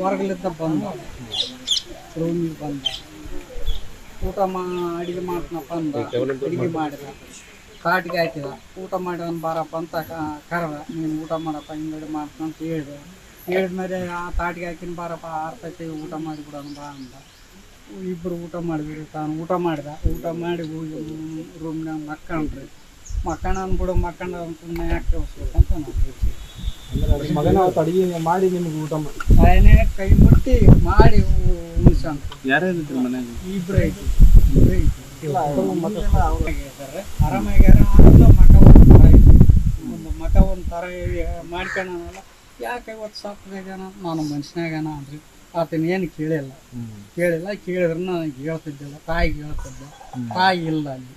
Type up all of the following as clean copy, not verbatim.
ಹೊರಗಲಿದ್ದ ಬಂದ ರೂಮಿಗೆ ಬಂದ ಊಟ ಅಡಿಗೆ ಮಾಡ್ತನಪ್ಪ ಅಂದ ಅಡಿಗೆ ಮಾಡಿದ ಕಾಟಿಗೆ ಹಾಕಿದ ಊಟ ಮಾಡಿದನ್ ಬಾರಪ್ಪ ಅಂತ ಕರೆದ ನೀನು ಊಟ ಮಾಡಪ್ಪ ಹಿಂಗಡಿ ಮಾಡ್ತಾನ ಅಂತ ಹೇಳಿದ್ಮೇಲೆ ಆ ತಾಟಿಗೆ ಹಾಕಿನ ಬಾರಪ್ಪ ಆರ್ತೈತಿ ಊಟ ಮಾಡಿಬಿಡೋಣ ಬಾ ಅಂದ ಇಬ್ಬರು ಊಟ ಮಾಡಿದ್ರಿ ತಾನು ಊಟ ಮಾಡಿ ಹೋಗಿ ರೂಮ್ನಾಗ ಮಕ್ಕಣ ಅಂದ್ಬಿಡು ಮಕ್ಕಂಡ ಸುಮ್ಮನೆ ಯಾಕೆ ಕೇಳಿಸ್ಬೇಕಂತ ನಾವು ಮಗನ ಅಡಿಗೆ ಮಾಡಿ ನಿಮ್ಗೆ ಊಟ ತಾಯನೇ ಕೈ ಮುಟ್ಟಿ ಮಾಡಿ ಉಳಿಸಂತ ಯಾರ್ಯಾರಿದ್ರು ಮನ್ಯಾಗ ಇಬ್ಬರು ಐತಿ ಆರಾಮಾಗ್ಯಾರ ಮಕ ಒಂದು ಥರ ಮಾಡ್ಕೊಳ್ಳೋಣಲ್ಲ ಯಾಕೆ ಇವತ್ತು ಸಾಪ್ದಾಗನ ನಾನು ಮನುಷ್ಯನಾಗನ ಅಂದ್ರಿ ಆತನ ಏನು ಕೇಳಿದ್ರೆ ನನಗೆ ಹೇಳ್ತಿದ್ದಿಲ್ಲ ತಾಯಿಗೆ ಹೇಳ್ತಿದ್ದೆ ತಾಯಿ ಇಲ್ಲ ಅಲ್ಲಿ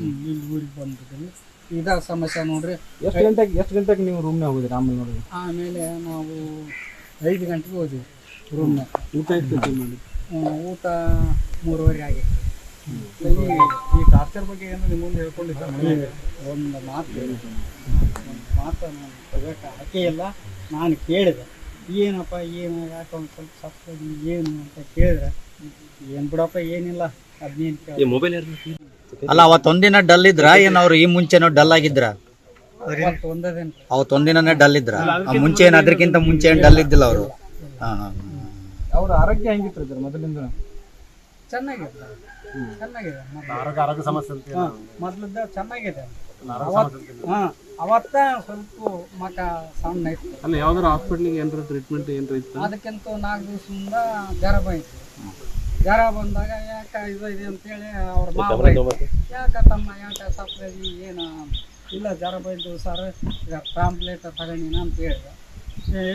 ಇಲ್ಲಿ ಊರಿಗೆ ಬಂದಿದ್ದಲ್ಲಿ ಇದ ಸಮಸ್ಯೆ ನೋಡ್ರಿ. ಎಷ್ಟು ಗಂಟೆಗೆ ನೀವು ರೂಮ್ನಾಗ ಹೋದ್ರಿ ಆಮೇಲೆ ನೋಡ್ರಿ? ಆಮೇಲೆ ನಾವು 5 ಗಂಟೆಗೆ ಹೋದ್ವಿ ರೂಮ್ನಾಗ. ಊಟ ಮಾಡಿ ಊಟ 3:30 ಆಗಿತ್ತು. ಈ ಟಾರ್ಚರ್ ಬಗ್ಗೆ ಏನು ನಿಮ್ಮ ಮುಂದೆ ಹೇಳ್ಕೊಂಡಿದ್ದ? ಒಂದು ಮಾತು ನಾನು ತಗೋಕೆ ಹಾಕೇ ಇಲ್ಲ. ನಾನು ಕೇಳಿದೆ ಏನಪ್ಪ ಏನು ಯಾಕೆ ಒಂದು ಸ್ವಲ್ಪ ಸಪ್ತದಿ ಏನು ಅಂತ ಕೇಳಿದ್ರೆ ಏನು ಬಿಡಪ್ಪ ಏನಿಲ್ಲ ಅದನ್ನೇನು ಕೇಳಿ ಮೊಬೈಲ್ ಅಲ್ಲ ಅವತ್ತೊಂದಿನ ಡಲ್ ಇದ್ರ ಏನ್ ಅವ್ರು ಈ ಮುಂಚೆನೋ ಡಲ್ ಆಗಿದ್ರ? ಅವತ್ತೊಂದಿನೇ ಡಲ್ ಇದ್ರ? ಮುಂಚೆ ಏನ್ ಅದ್ರಕ್ಕಿಂತ ಮುಂಚೆ ಏನ್ ಡಲ್ ಇದ್ದಿಲ್ಲ ಅವರು? ಅವ್ರ ಆರೋಗ್ಯ ಹೆಂಗಿತ್ತು ಮೊದಲಿಂದ? ಚೆನ್ನಾಗಿದೆ ಆರೋಗ್ಯ ಸಮಸ್ಯೆ ಮೊದ್ಲಿದ್ದ ಚೆನ್ನಾಗಿದೆ. ಅವತ್ತ ಸ್ವಲ್ಪ ಮಕ ಸಣ್ಣ ಇತ್ತು. ಅಲ್ಲ ಯಾವ್ದಾರ ಹಾಸ್ಪಿಟ್ಲಿಗೆ ಏನಾರ ಟ್ರೀಟ್ಮೆಂಟ್ ಏನಾರ ಇತ್ತು? ಅದಕ್ಕಿಂತ 4 ದಿವಸದಿಂದ ಜ್ವರ ಬಂತು. ಜ್ವರ ಬಂದಾಗ ಯಾಕೆ ಇದು ಇದೆ ಅಂತೇಳಿ ಅವ್ರ ಮಾವ ಯಾಕೆ ತಮ್ಮ ಯಾಕೆ ಸಪ್ರೇಜಿ ಏನು ಇಲ್ಲ ಜ್ವರ ಬಂದು ಸರ್ ಈಗ ಟ್ರಾಂಪ್ಲೇಟ್ ತಗೊಂಡಿನ ಅಂತ ಹೇಳಿದೆ.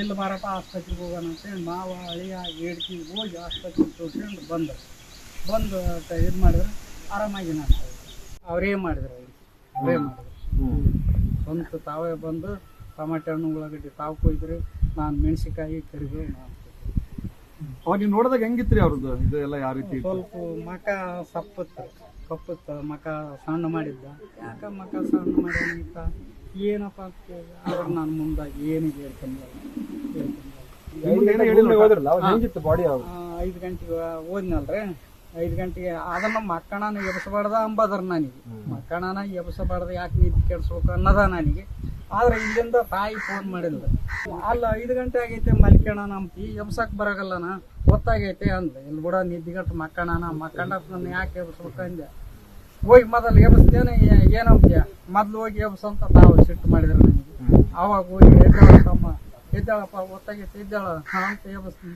ಇಲ್ಲಿ ಬಾರಪ್ಪ ಆಸ್ಪತ್ರೆಗೆ ಹೋಗೋಣ ಅಂತೇಳಿ ಮಾವ ಅಳಿಯ ಏಡ್ಕಿ ಹೋಗಿ ಆಸ್ಪತ್ರೆಗೆ ತೋರಿಸ್ಕೊಂಡು ಬಂದು ಇದು ಮಾಡಿದ್ರೆ ಆರಾಮಾಗಿನ ಅಂತ ಅವರೇ ಮಾಡಿದ್ರು. ಸ್ವಂತ ತಾವೇ ಬಂದು ಟಮಾಟೆ ಹಣ್ಣು ಉಳ್ಳಾಗಡ್ಡಿ ತಾವು ಕೊಯ್ದ್ರಿ, ನಾನು ಮೆಣಸಿಕಾಯಿ ಕರಿಬೇವು ನಾನು. ಅವಾಗ ನೀವು ನೋಡಿದಾಗ ಹೆಂಗಿತ್ರಿ ಅವ್ರದ್ದು ಇದು ಎಲ್ಲ ಯಾವ ರೀತಿ? ಸ್ವಲ್ಪ ಮಕ ಕಪ್ಪತ್ತು ಮಕ ಸಣ್ಣ ಮಾಡಿದ್ದ. ಯಾಕೆ ಮಕ ಸಣ್ಣ ಮಾಡಿದ ಏನಪ್ಪ ಅಂತ ಕೇಳಿದೆ. ಆದ್ರೆ ನಾನು ಮುಂದಾಗಿ ಏನಿದೆ ಹೇಳ್ತೀನಿ. 5 ಗಂಟೆಗೆ ಹೋದ್ನಲ್ರಿ. 5 ಗಂಟೆಗೆ ಅದನ್ನು ಮಕ್ಕಳನ್ನ ಎಬ್ಸಬಾರ್ದ ಅಂಬದ್ರ ನನಗೆ. ಮಕ್ಕಳನ್ನ ಎಬ್ಸಬಾರ್ದು ಯಾಕೆ ನಿದ್ದೆ ಕೆಡ್ಸ್ಬೇಕು ಅನ್ನೋದ ನನಗೆ. ಆದ್ರೆ ಇಲ್ಲಿಂದ ತಾಯಿ ಫೋನ್ ಮಾಡಿಲ್ಲ. ಅಲ್ಲ 5 ಗಂಟೆ ಆಗೈತೆ ಮಲ್ಕೋಣ ಅಂತಿ ಎಬ್ಸಕ್ ಬರಾಗಲ್ಲನ ಗೊತ್ತಾಗೈತೆ ಅಂದೆ. ಇಲ್ಲಿ ಬಿಡ ನಿದ್ದಿಗಟ್ಟು ಮಕ್ಕಳ ನನ್ನ ಯಾಕೆ ಎಬ್ಸ್ಬೇಕು ಅಂದೆ. ಹೋಗಿ ಮೊದಲು ಎಬ್ಸ್ತೇನೆ ಏನಂತೀಯ ಮೊದ್ಲು ಹೋಗಿ ಎಬ್ಸಂತ ತಾವು ಸಿಟ್ಟು ಮಾಡಿದ್ರು ನನಗೆ. ಅವಾಗ ಹೋಗಿ ಎದ್ದಾಳ ತಮ್ಮ ಎದ್ದಾಳಪ್ಪ ಗೊತ್ತಾಗೈತೆ ಎದ್ದಾಳ ಅಂತ ಎಬ್ಸ್ತೀನಿ.